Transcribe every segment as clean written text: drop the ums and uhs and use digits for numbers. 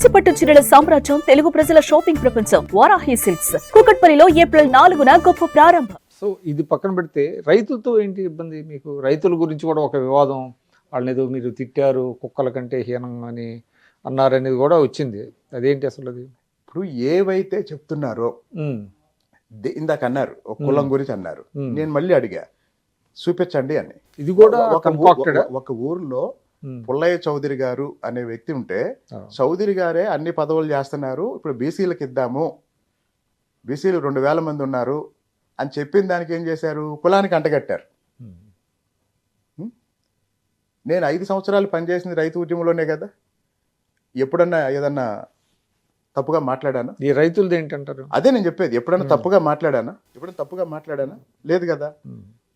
కంచిపట్టు చీరల సామ్రాజ్యం, తెలుగు ప్రజల షాపింగ్ ప్రపంచం వారాహి సిల్క్స్. కూకట్పల్లిలో ఏప్రిల్ 4న గొప్ప ప్రారంభం. సో ఇది పక్కన పెడితే రైతులతో ఏంటి ఇబ్బంది మీకు? రైతుల గురించి కూడా ఒక వివాదం, వాళ్ళని ఏదో మీరు తిట్టారు, కుక్కల కంటే హీనంగా అని అన్నారనేది కూడా వచ్చింది. అదేంటి అసలు అది? ఇప్పుడు ఏవైతే చెప్తున్నారో ఇందాక అన్నారు, ఒక కులం గురించి అన్నారు. నేను మళ్ళీ అడిగా, చూపించండి అని. ఇది కూడా ఒక ఊర్లో పుల్లయ్య చౌదరి గారు అనే వ్యక్తి ఉంటే, చౌదరి గారే అన్ని పదవులు చేస్తున్నారు, ఇప్పుడు బీసీలకు ఇద్దాము, బీసీలు 2000 మంది ఉన్నారు అని చెప్పిన దానికి ఏం చేశారు? కులానికి అంటగట్టారు. నేను 5 సంవత్సరాలు పనిచేసింది రైతు ఉద్యమంలోనే కదా. ఎప్పుడన్నా ఏదన్నా తప్పుగా మాట్లాడానా? ఈ రైతులది ఏంటంటారు? అదే నేను చెప్పేది. ఎప్పుడన్నా తప్పుగా మాట్లాడానా? లేదు కదా.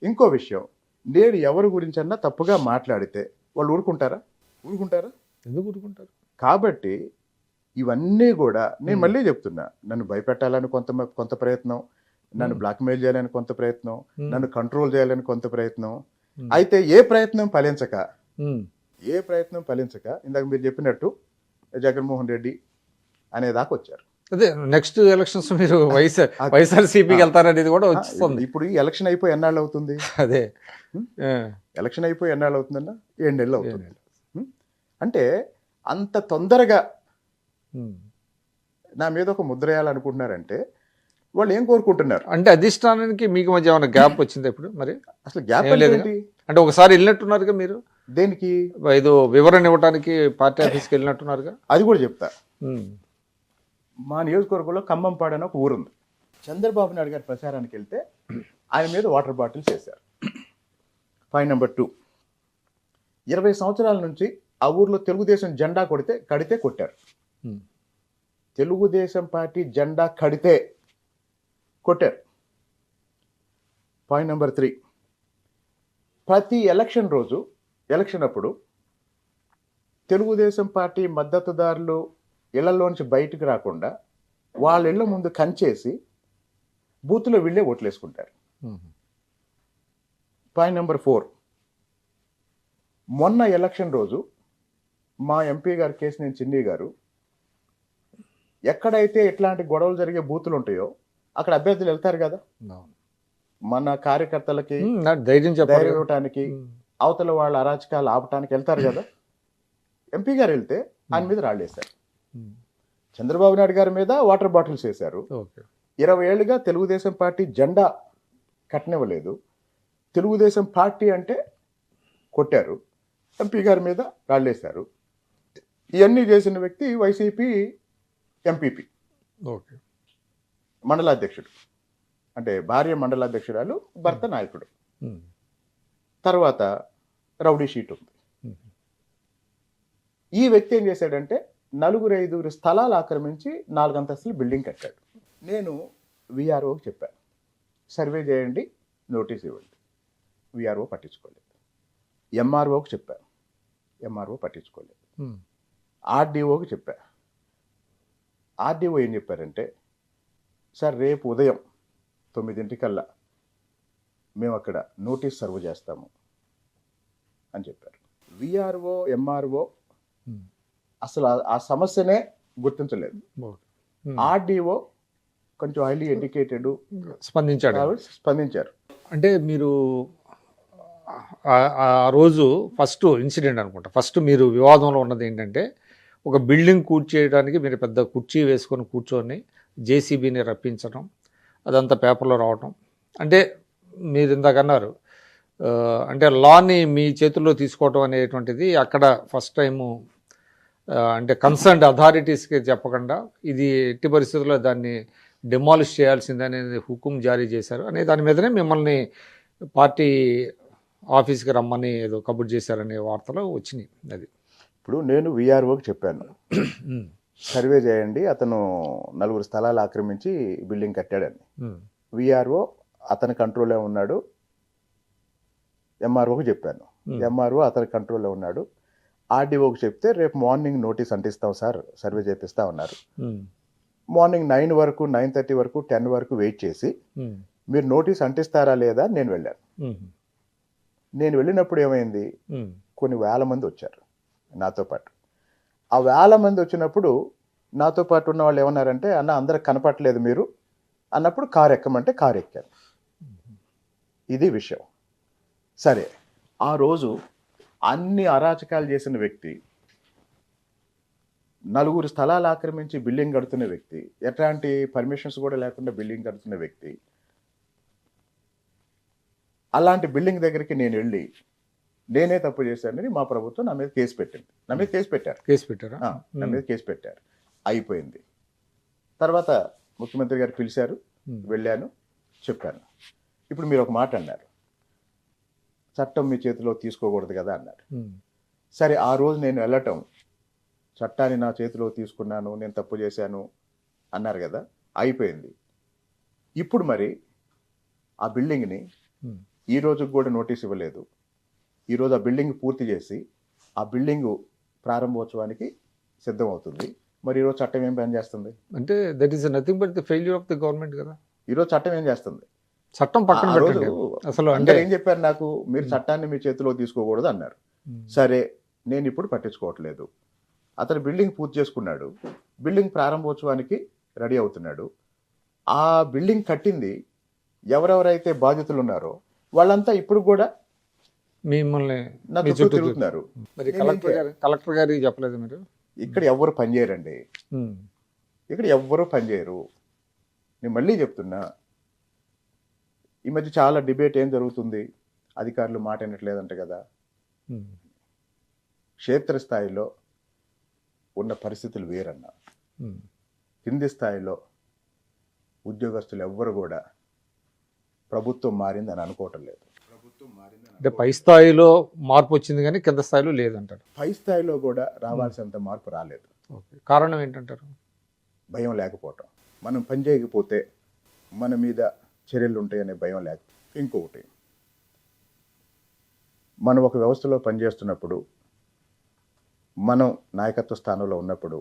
ఇంకో విషయం, నేను ఎవరి గురించి అన్నా తప్పుగా మాట్లాడితే వాళ్ళు ఊరుకుంటారా? ఎందుకు ఊరుకుంటారు? కాబట్టి ఇవన్నీ కూడా నేను మళ్ళీ చెప్తున్నా, నన్ను భయపెట్టాలని కొంత ప్రయత్నం, నన్ను బ్లాక్మెయిల్ చేయాలని కొంత ప్రయత్నం, నన్ను కంట్రోల్ చేయాలని కొంత ప్రయత్నం. అయితే ఏ ప్రయత్నం ఫలించక ఇందాక మీరు చెప్పినట్టు జగన్మోహన్ రెడ్డి అనేదాకా వచ్చారు. అదే నెక్స్ట్ ఎలక్షన్స్ మీరు వైఎస్ఆర్సీపీకి వెళ్తారనేది కూడా వస్తుంది. ఇప్పుడు ఈ ఎలక్షన్ అయిపోయి ఎన్నాళ్ళు అవుతుంది? అదే ఎలక్షన్ అయిపోయి ఎన్నాళ్ళు అవుతుందన్నా? 7 నెలలు అవుతుంది. అంటే అంత తొందరగా నా మీద ఒక ముద్ర వేయాలనుకుంటున్నారంటే వాళ్ళు ఏం కోరుకుంటున్నారు? అంటే అధిష్టానానికి మీకు మధ్య ఏమైనా గ్యాప్ వచ్చింది ఇప్పుడు? మరి అసలు గ్యాప్ ఏంటి? అంటే ఒకసారి వెళ్ళినట్టున్నారుగా మీరు. దేనికి? ఏదో వివరణ ఇవ్వడానికి పార్టీ ఆఫీస్కి వెళ్ళినట్టున్నారుగా. అది కూడా చెప్తా. మా నియోజకవర్గంలో ఖమ్మంపాడు అని ఒక ఊరుంది. చంద్రబాబు నాయుడు గారి ప్రచారానికి వెళ్తే ఆయన మీద వాటర్ బాటిల్స్ వేశారు. పాయింట్ నెంబర్ 2, 20 సంవత్సరాల నుంచి ఆ ఊర్లో తెలుగుదేశం జెండా కడితే కొట్టారు. తెలుగుదేశం పార్టీ జెండా కడితే కొట్టారు. పాయింట్ నెంబర్ 3, ప్రతి ఎలక్షన్ అప్పుడు తెలుగుదేశం పార్టీ మద్దతుదారులు ఇళ్లలోంచి బయటకు రాకుండా వాళ్ళ ఇళ్ల ముందు కంచేసి బూత్లో వీళ్ళే ఓట్లేసుకుంటారు. పాయింట్ నెంబర్ 4, మొన్న ఎలక్షన్ రోజు మా ఎంపీ గారు కేసినేని చిన్ని గారు ఎక్కడైతే ఇట్లాంటి గొడవలు జరిగే బూతులు ఉంటాయో అక్కడ అభ్యర్థులు వెళ్తారు కదా, మన కార్యకర్తలకి ధైర్యం ఇవ్వటానికి, అవతల వాళ్ళ అరాచకాలు ఆపటానికి వెళ్తారు కదా. ఎంపీ గారు వెళ్తే ఆయన మీద రాళ్ళేశారు. చంద్రబాబు నాయుడు గారి మీద వాటర్ బాటిల్స్ వేశారు. 20 ఏళ్ళుగా తెలుగుదేశం పార్టీ జెండా కట్టనివ్వలేదు. తెలుగుదేశం పార్టీ అంటే కొట్టారు. ఎంపీ గారి మీద రాళ్ళేశారు. ఇవన్నీ చేసిన వ్యక్తి వైసీపీ ఎంపీపీ, మండలాధ్యక్షుడు, అంటే భార్య మండలాధ్యక్షురాలు, భర్త నాయకుడు. తర్వాత రౌడీ షీట్ ఉంది. ఈ వ్యక్తి ఏం చేశాడంటే 4-5 స్థలాలు ఆక్రమించి 4 అంతస్తులు బిల్డింగ్ కట్టాడు. నేను విఆర్ఓకి చెప్పాను, సర్వే చేయండి, నోటీస్ ఇవ్వండి. విఆర్ఓ పట్టించుకోలేదు. ఎంఆర్ఓకి చెప్పాను, ఎంఆర్ఓ పట్టించుకోలేదు. ఆర్డీఓకి చెప్పా. ఆర్డీఓ ఏం చెప్పారంటే, సార్ రేపు ఉదయం 9 మేము అక్కడ నోటీస్ సర్వ్ చేస్తాము అని చెప్పారు. విఆర్ఓ ఎంఆర్ఓ అసలు ఆ సమస్యనే గుర్తించలేదు. ఆర్డీఓ కొంచెం హైలీ ఎడ్యుకేటెడ్, స్పందించారు. అంటే మీరు ఆ రోజు ఫస్ట్ ఇన్సిడెంట్ అనుకుంటా, ఫస్ట్ మీరు వివాదంలో ఉన్నది ఏంటంటే, ఒక బిల్డింగ్ కూర్చేయడానికి మీరు పెద్ద కుర్చీ వేసుకొని కూర్చొని జేసీబీని రప్పించడం, అదంతా పేపర్లో రావటం. అంటే మీరు ఇందాకన్నారు, అంటే లాని మీ చేతుల్లో తీసుకోవటం అనేటువంటిది అక్కడ ఫస్ట్ టైము, అంటే కన్సర్న్డ్ అథారిటీస్కి చెప్పకుండా ఇది ఎట్టి పరిస్థితుల్లో దాన్ని డిమాలిష్ చేయాల్సిందనేది హుకుం జారీ చేశారు అనే దాని మీదనే మిమ్మల్ని పార్టీ ఆఫీస్కి రమ్మని ఏదో కబుర్ చేశారనే వార్తలు వచ్చినాయి. అది ఇప్పుడు నేను విఆర్ఓకి చెప్పాను, సర్వే చేయండి, అతను 4 స్థలాలు ఆక్రమించి బిల్డింగ్ కట్టాడని. విఆర్ఓ అతని కంట్రోల్లో ఉన్నాడు. ఎంఆర్ఓకి చెప్పాను, ఎంఆర్ఓ అతని కంట్రోల్లో ఉన్నాడు. ఆర్డీఓకి చెప్తే రేపు మార్నింగ్ నోటీస్ అంటిస్తాం సార్, సర్వే చేపిస్తా ఉన్నారు. మార్నింగ్ 9 వరకు, 9:30 వరకు, 10 వరకు వెయిట్ చేసి మీరు నోటీస్ అంటిస్తారా లేదా నేను వెళ్ళాను. నేను వెళ్ళినప్పుడు ఏమైంది, కొన్ని వేల మంది వచ్చారు నాతో పాటు. ఆ వేల మంది వచ్చినప్పుడు నాతో పాటు ఉన్న వాళ్ళు ఏమన్నారంటే, అన్న అందరికి కనపట్లేదు మీరు అన్నప్పుడు కారు ఎక్కమంటే కారు ఎక్కాను. ఇది విషయం. సరే, ఆ రోజు అన్ని అరాచకాలు చేసిన వ్యక్తి, నలుగురు స్థలాలు ఆక్రమించి బిల్డింగ్ కడుతున్న వ్యక్తి, ఎట్లాంటి పర్మిషన్స్ కూడా లేకుండా బిల్డింగ్ కడుతున్న వ్యక్తి, అలాంటి బిల్డింగ్ దగ్గరికి నేను వెళ్ళి నేనే తప్పు చేశానని మా ప్రభుత్వం నా మీద కేసు పెట్టింది. నా మీద కేసు పెట్టారు. కేసు పెట్టారా? నా మీద కేసు పెట్టారు. అయిపోయింది. తర్వాత ముఖ్యమంత్రి గారు పిలిచారు, వెళ్ళాను, చెప్పాను. ఇప్పుడు మీరు ఒక మాట అన్నారు, చట్టం మీ చేతిలో తీసుకోకూడదు కదా అన్నారు. సరే, ఆ రోజు నేను వెళ్ళటం, చట్టాన్ని నా చేతిలో తీసుకున్నాను, నేను తప్పు చేశాను అన్నారు కదా, అయిపోయింది. ఇప్పుడు మరి ఆ బిల్డింగ్ని ఈ రోజుకి కూడా నోటీస్ ఇవ్వలేదు. ఈరోజు ఆ బిల్డింగ్ పూర్తి చేసి ఆ బిల్డింగ్ ప్రారంభోత్సవానికి సిద్ధం అవుతుంది. మరి ఈరోజు చట్టం ఏం పని చేస్తుంది? అంటే that is nothing but the failure of the government కదా. ఈరోజు చట్టం ఏం చేస్తుంది? చట్టం పక్కన పెట్టండి. అసలు అంటే ఏం చెప్పారు నాకు, మీరు చట్టాన్ని మీ చేతిలో తీసుకోకూడదు అన్నారు. సరే, నేను ఇప్పుడు పట్టించుకోవట్లేదు. అతను బిల్డింగ్ పూర్తి చేసుకున్నాడు, బిల్డింగ్ ప్రారంభోత్సవానికి రెడీ అవుతున్నాడు. ఆ బిల్డింగ్ కట్టింది ఎవరెవరైతే బాధితులు ఉన్నారో వాళ్ళంతా ఇప్పుడు కూడా మిమ్మల్ని నా చుట్టూ తిరుగుతున్నారు. మరి కలెక్టర్ గారికి చెప్పలేదు మీరు? ఇక్కడ ఎవ్వరు పనిచేయరండి, ఇక్కడ ఎవ్వరూ పనిచేయరు. నేను మళ్ళీ చెప్తున్నా, ఈ మధ్య చాలా డిబేట్ ఏం జరుగుతుంది, అధికారులు మాట వినట్లేదంట కదా. క్షేత్రస్థాయిలో ఉన్న పరిస్థితులు వేరన్నా, కింది స్థాయిలో ఉద్యోగస్తులు ఎవ్వరు కూడా ప్రభుత్వం మారిందని అనుకోవటం లేదు. అంటే పై స్థాయిలో మార్పు వచ్చింది కానీ కింద స్థాయిలో లేదంటారు. పై స్థాయిలో కూడా రావాల్సినంత మార్పు రాలేదు. కారణం ఏంటంటారు? భయం లేకపోవటం. మనం పని చేయకపోతే మన మీద చర్యలు ఉంటాయనే భయం లేక. ఇంకొకటి, మనం ఒక వ్యవస్థలో పనిచేస్తున్నప్పుడు, మనం నాయకత్వ స్థానంలో ఉన్నప్పుడు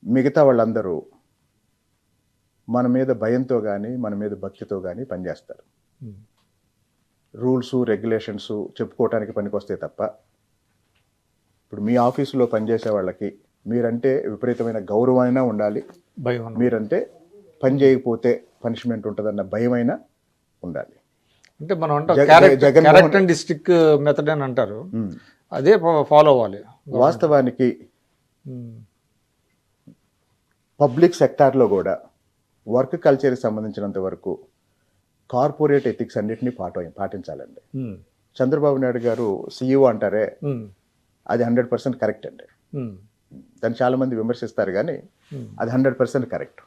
మిగతా వాళ్ళందరూ మన మీద భయంతో కానీ మన మీద భక్తితో కానీ పనిచేస్తారు. రూల్స్ రెగ్యులేషన్స్ చెప్పుకోవటానికి పనికొస్తే తప్ప, ఇప్పుడు మీ ఆఫీసులో పనిచేసే వాళ్ళకి మీరంటే విపరీతమైన గౌరవమైనా ఉండాలి, భయం, మీరంటే పని చేయకపోతే పనిష్మెంట్ ఉంటుందన్న భయమైనా ఉండాలి. అంటే మనం అంటాం డిస్ట్రిక్ట్ మెథడ్ అని అంటారు, అదే ఫాలో అవ్వాలి. వాస్తవానికి పబ్లిక్ సెక్టార్లో కూడా వర్క్ కల్చర్కి సంబంధించినంత వరకు కార్పొరేట్ ఎథిక్స్ అన్నిటినీ పాటించాలండి. చంద్రబాబు నాయుడు గారు CEO అంటారే, అది 100% కరెక్ట్ అండి. దాన్ని చాలా మంది విమర్శిస్తారు కానీ అది 100% కరెక్ట్.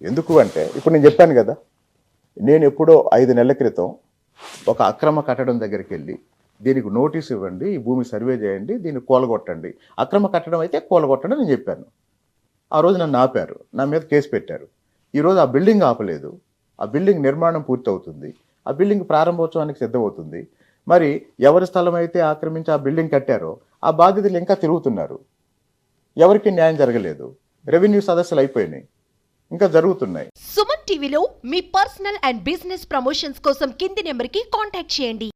ఎందుకు అంటే, ఇప్పుడు నేను చెప్పాను కదా, నేను ఎప్పుడో 5 నెలల క్రితం ఒక అక్రమ కట్టడం దగ్గరికి వెళ్ళి, దీనికి నోటీస్ ఇవ్వండి, ఈ భూమి సర్వే చేయండి, దీన్ని కూలగొట్టండి, అక్రమ కట్టడం అయితే కూలగొట్టండి నేను చెప్పాను. ఆ రోజు నన్ను ఆపారు, నా మీద కేసు పెట్టారు. ఈరోజు ఆ బిల్డింగ్ ఆపలేదు, ఆ బిల్డింగ్ నిర్మాణం పూర్తి అవుతుంది, ఆ బిల్డింగ్ ప్రారంభోత్సవానికి సిద్ధమవుతుంది. మరి ఎవరి స్థలం అయితే ఆక్రమించి ఆ బిల్డింగ్ కట్టారో ఆ బాధితులు ఇంకా తిరుగుతున్నారు, ఎవరికి న్యాయం జరగలేదు. రెవెన్యూ సదస్సులు అయిపోయినాయి, ఇంకా జరుగుతున్నాయి. సుమన్ టీవీలో మీ పర్సనల్ అండ్ బిజినెస్ ప్రమోషన్స్ కోసం కింది నెంబర్కి కాంటాక్ట్ చేయండి.